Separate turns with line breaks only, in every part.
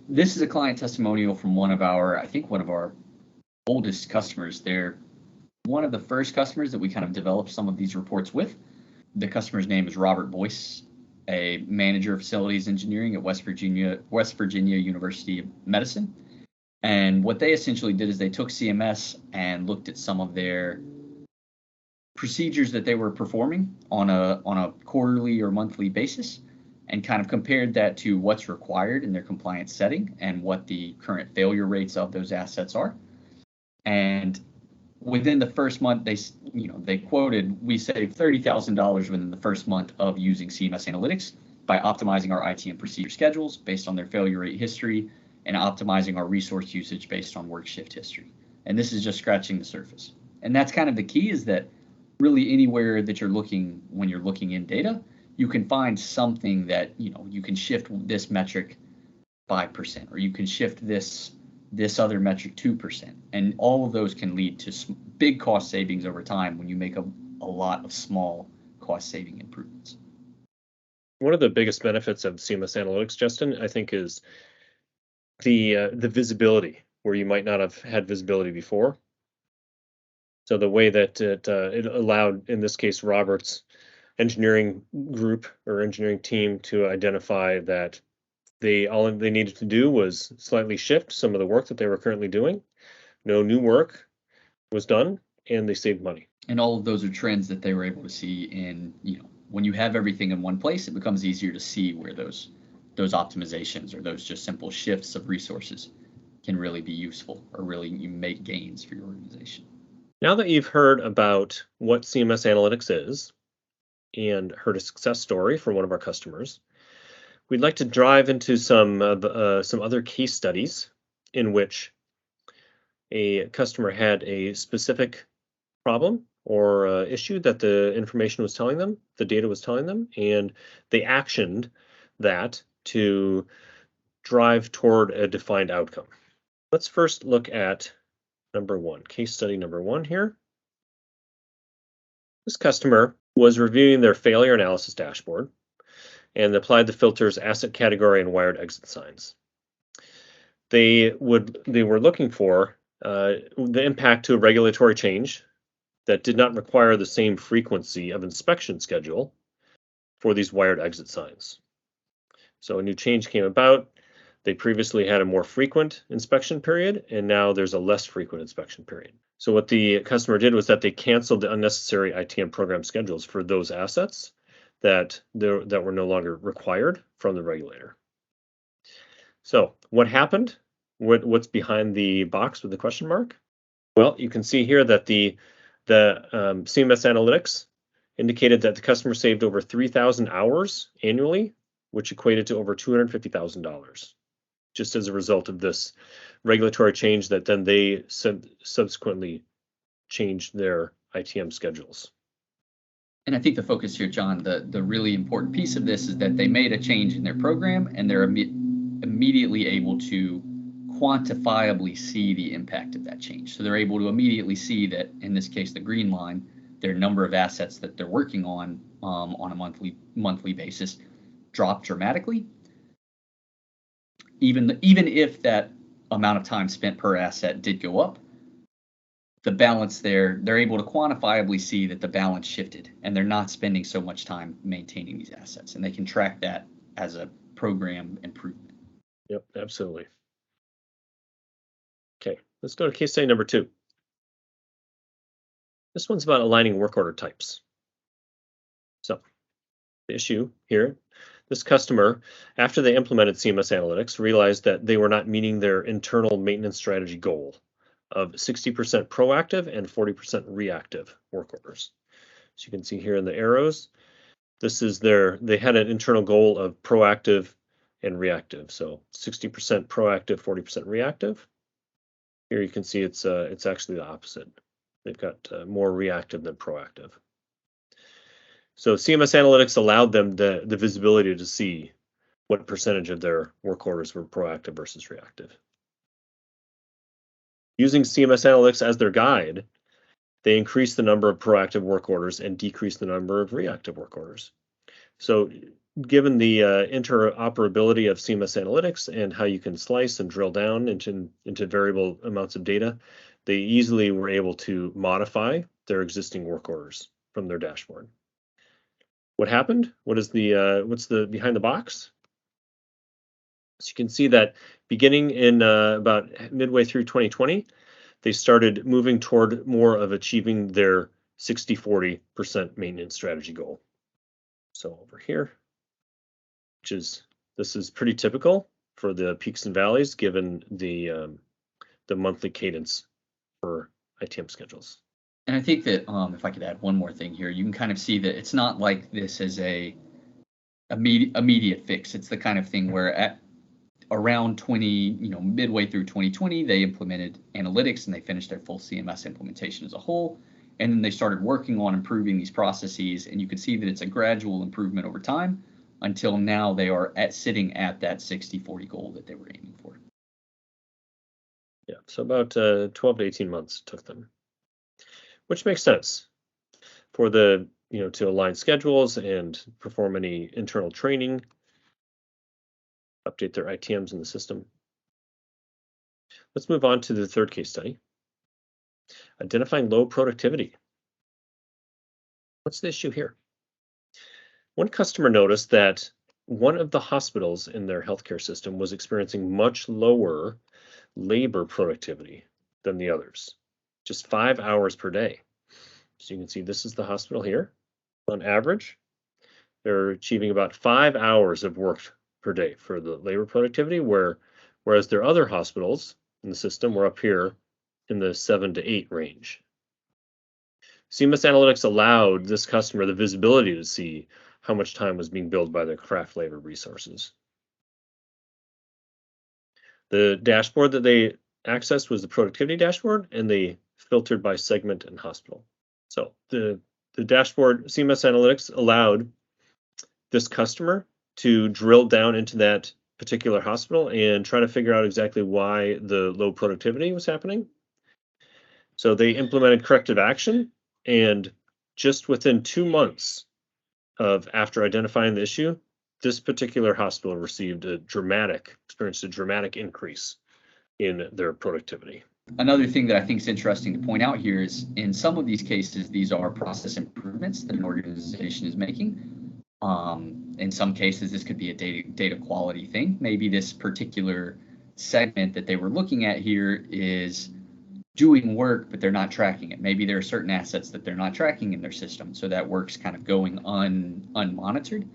this is a client testimonial from one of our oldest customers. They're one of the first customers that we kind of developed some of these reports with. The customer's name is Robert Boyce, a manager of facilities engineering at West Virginia University of Medicine. And what they essentially did is they took CMS and looked at some of their procedures that they were performing on a quarterly or monthly basis, and kind of compared that to what's required in their compliance setting and what the current failure rates of those assets are. And within the first month, they quoted, we saved $30,000 within the first month of using CMS Analytics by optimizing our ITM procedure schedules based on their failure rate history and optimizing our resource usage based on work shift history. And this is just scratching the surface. And that's kind of the key, is that really anywhere that you're looking, when you're looking in data, you can find something that, you can shift this metric 5%, or you can shift this other metric 2%. And all of those can lead to big cost savings over time when you make a lot of small cost saving improvements.
One of the biggest benefits of CMS Analytics, Justin, I think, is the visibility, where you might not have had visibility before. So the way that it allowed, in this case, Robert's engineering group or engineering team to identify that all they needed to do was slightly shift some of the work that they were currently doing. No new work was done, and they saved money.
And all of those are trends that they were able to see in, when you have everything in one place, it becomes easier to see where those optimizations or those just simple shifts of resources can really be useful, or really you make gains for your organization.
Now that you've heard about what CMS Analytics is and heard a success story from one of our customers, we'd like to dive into some other case studies in which a customer had a specific problem or issue that the information was telling them, the data was telling them, and they actioned that to drive toward a defined outcome. Let's first look at number one, case study number one here. This customer was reviewing their failure analysis dashboard and applied the filters asset category and wired exit signs. They were looking for the impact to a regulatory change that did not require the same frequency of inspection schedule for these wired exit signs. So a new change came about. They previously had a more frequent inspection period, and now there's a less frequent inspection period. So what the customer did was that they canceled the unnecessary ITM program schedules for those assets that were no longer required from the regulator. So what happened? What's behind the box with the question mark? Well, you can see here that the CMS Analytics indicated that the customer saved over 3,000 hours annually, which equated to over $250,000, just as a result of this regulatory change that then they subsequently changed their ITM schedules.
And I think the focus here, John, the really important piece of this is that they made a change in their program, and they're immediately able to quantifiably see the impact of that change. So they're able to immediately see that, in this case, the green line, their number of assets that they're working on a monthly basis dropped dramatically. Even if that amount of time spent per asset did go up, the balance there, they're able to quantifiably see that the balance shifted, and they're not spending so much time maintaining these assets, and they can track that as a program improvement.
Yep, absolutely. Okay, let's go to case study number two. This one's about aligning work order types. So the issue here, this customer, after they implemented CMS Analytics, realized that they were not meeting their internal maintenance strategy goal of 60% proactive and 40% reactive work orders. So you can see here in the arrows, this is they had an internal goal of proactive and reactive. So 60% proactive, 40% reactive. Here you can see it's actually the opposite. They've got more reactive than proactive. So CMS Analytics allowed them the visibility to see what percentage of their work orders were proactive versus reactive. Using CMS Analytics as their guide, they increased the number of proactive work orders and decreased the number of reactive work orders. So given the interoperability of CMS analytics and how you can slice and drill down into variable amounts of data, they easily were able to modify their existing work orders from their dashboard. What happened? What's the behind the box? So you can see that beginning in about midway through 2020, they started moving toward more of achieving their 60-40% maintenance strategy goal. So over here, this is pretty typical for the peaks and valleys given the monthly cadence for ITM schedules.
And I think that if I could add one more thing here, you can kind of see that it's not like this is a immediate fix. It's the kind of thing where at around midway through 2020, they implemented analytics and they finished their full CMS implementation as a whole. And then they started working on improving these processes, and you can see that it's a gradual improvement over time until now they are sitting at that 60-40 goal that they were aiming for.
Yeah, so about 12 to 18 months took them, which makes sense for the, to align schedules and perform any internal training, update their ITMs in the system. Let's move on to the third case study. Identifying low productivity. What's the issue here? One customer noticed that one of the hospitals in their healthcare system was experiencing much lower labor productivity than the others, just 5 hours per day. So you can see this is the hospital here. On average, they're achieving about 5 hours of work per day for the labor productivity, whereas their other hospitals in the system were up here in the 7 to 8 range. CMS Analytics allowed this customer the visibility to see how much time was being billed by their craft labor resources. The dashboard that they accessed was the productivity dashboard, and they filtered by segment and hospital. So the dashboard, CMS Analytics allowed this customer to drill down into that particular hospital and try to figure out exactly why the low productivity was happening. So they implemented corrective action, and just within 2 months of after identifying the issue, this particular hospital experienced a dramatic increase in their productivity.
Another thing that I think is interesting to point out here is in some of these cases, these are process improvements that an organization is making. In some cases, this could be a data quality thing. Maybe this particular segment that they were looking at here is doing work, but they're not tracking it. Maybe there are certain assets that they're not tracking in their system, so that work's kind of going unmonitored.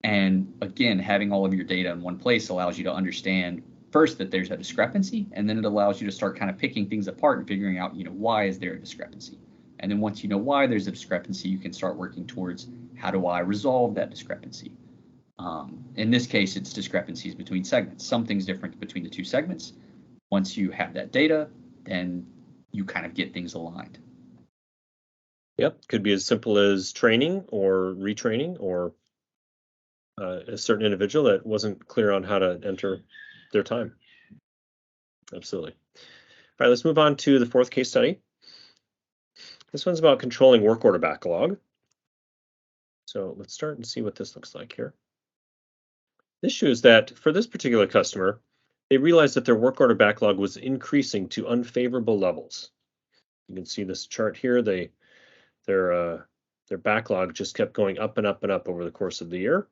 And again, having all of your data in one place allows you to understand first that there's a discrepancy, and then it allows you to start kind of picking things apart and figuring out, why is there a discrepancy? And then once you know why there's a discrepancy, you can start working towards how do I resolve that discrepancy? In this case, it's discrepancies between segments. Something's different between the two segments. Once you have that data, then you kind of get things aligned.
Yep, could be as simple as training or retraining, or a certain individual that wasn't clear on how to enter their time. Absolutely. All right, let's move on to the fourth case study. This one's about controlling work order backlog. So let's start and see what this looks like here. The issue is that for this particular customer, they realized that their work order backlog was increasing to unfavorable levels. You can see this chart here. Their backlog just kept going up and up and up over the course of the year.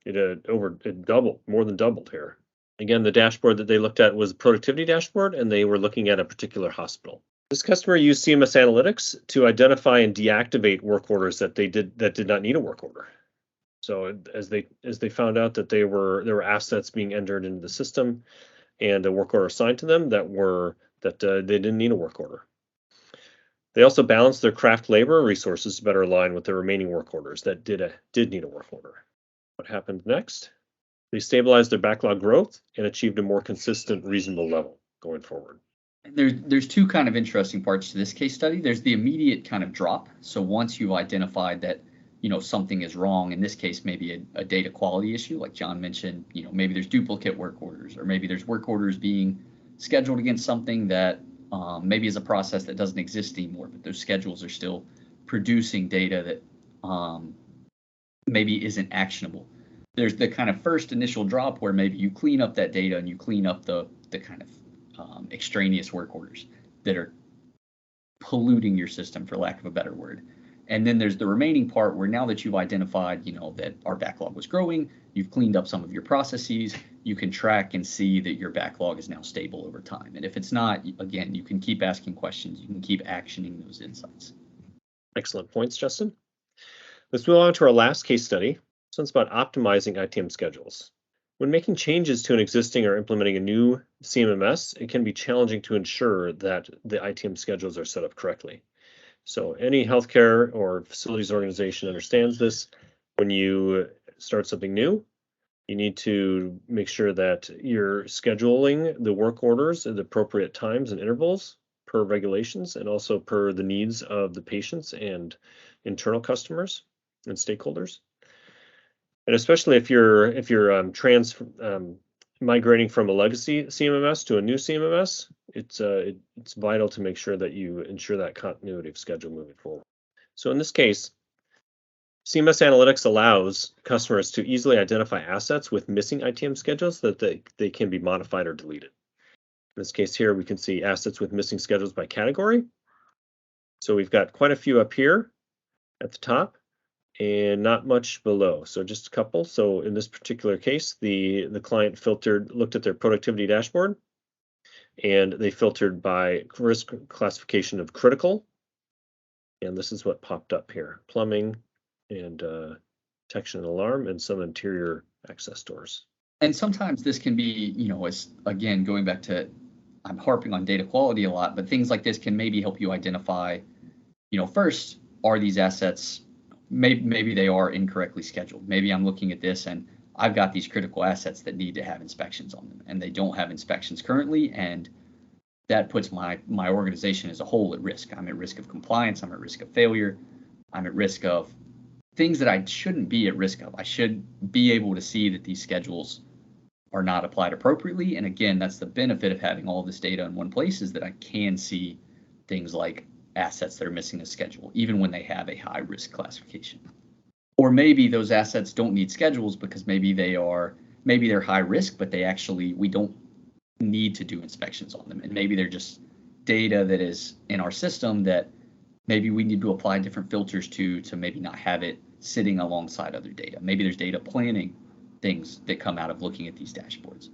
It doubled, more than doubled here. Again, the dashboard that they looked at was a productivity dashboard, and they were looking at a particular hospital. This customer used CMS Analytics to identify and deactivate work orders that did not need a work order. So as they found out that there were assets being entered into the system and a work order assigned to them that they didn't need a work order. They also balanced their craft labor resources to better align with the remaining work orders that did need a work order. What happened next? They stabilized their backlog growth and achieved a more consistent, reasonable level going forward.
There's two kind of interesting parts to this case study. There's the immediate kind of drop. So once you've identified that something is wrong, in this case maybe a data quality issue, like John mentioned, maybe there's duplicate work orders, or maybe there's work orders being scheduled against something that maybe is a process that doesn't exist anymore, but those schedules are still producing data that maybe isn't actionable. there's the kind of first initial drop where maybe you clean up that data and you clean up the kind of extraneous work orders that are polluting your system, for lack of a better word. And then there's the remaining part where now that you've identified, that our backlog was growing, you've cleaned up some of your processes, you can track and see that your backlog is now stable over time. And if it's not, again, you can keep asking questions, you can keep actioning those insights.
Excellent points, Justin. Let's move on to our last case study. This one's about optimizing ITM schedules. When making changes to an existing or implementing a new CMMS, it can be challenging to ensure that the ITM schedules are set up correctly. So any healthcare or facilities organization understands this. When you start something new, you need to make sure that you're scheduling the work orders at the appropriate times and intervals per regulations and also per the needs of the patients and internal customers and stakeholders. And especially if you're migrating from a legacy CMMS to a new CMMS, it's vital to make sure that you ensure that continuity of schedule moving forward. So in this case, CMS Analytics allows customers to easily identify assets with missing ITM schedules so that they can be modified or deleted. In this case here, we can see assets with missing schedules by category. So we've got quite a few up here at the top and not much below, so just a couple. So in this particular case, the client looked at their productivity dashboard, and they filtered by risk classification of critical, and this is what popped up here: plumbing and detection and alarm, and some interior access doors.
And sometimes this can be, as again going back to, I'm harping on data quality a lot, but things like this can maybe help you identify, first, are these assets, maybe they are incorrectly scheduled. Maybe I'm looking at this and I've got these critical assets that need to have inspections on them, and they don't have inspections currently, and that puts my organization as a whole at risk. I'm at risk of compliance, I'm at risk of failure, I'm at risk of things that I shouldn't be at risk of. I should be able to see that these schedules are not applied appropriately. And again, that's the benefit of having all this data in one place, is that I can see things like assets that are missing a schedule, even when they have a high risk classification. Or maybe those assets don't need schedules because maybe they're high risk, but we don't need to do inspections on them. And maybe they're just data that is in our system that maybe we need to apply different filters to maybe not have it sitting alongside other data. Maybe there's data planning things that come out of looking at these dashboards.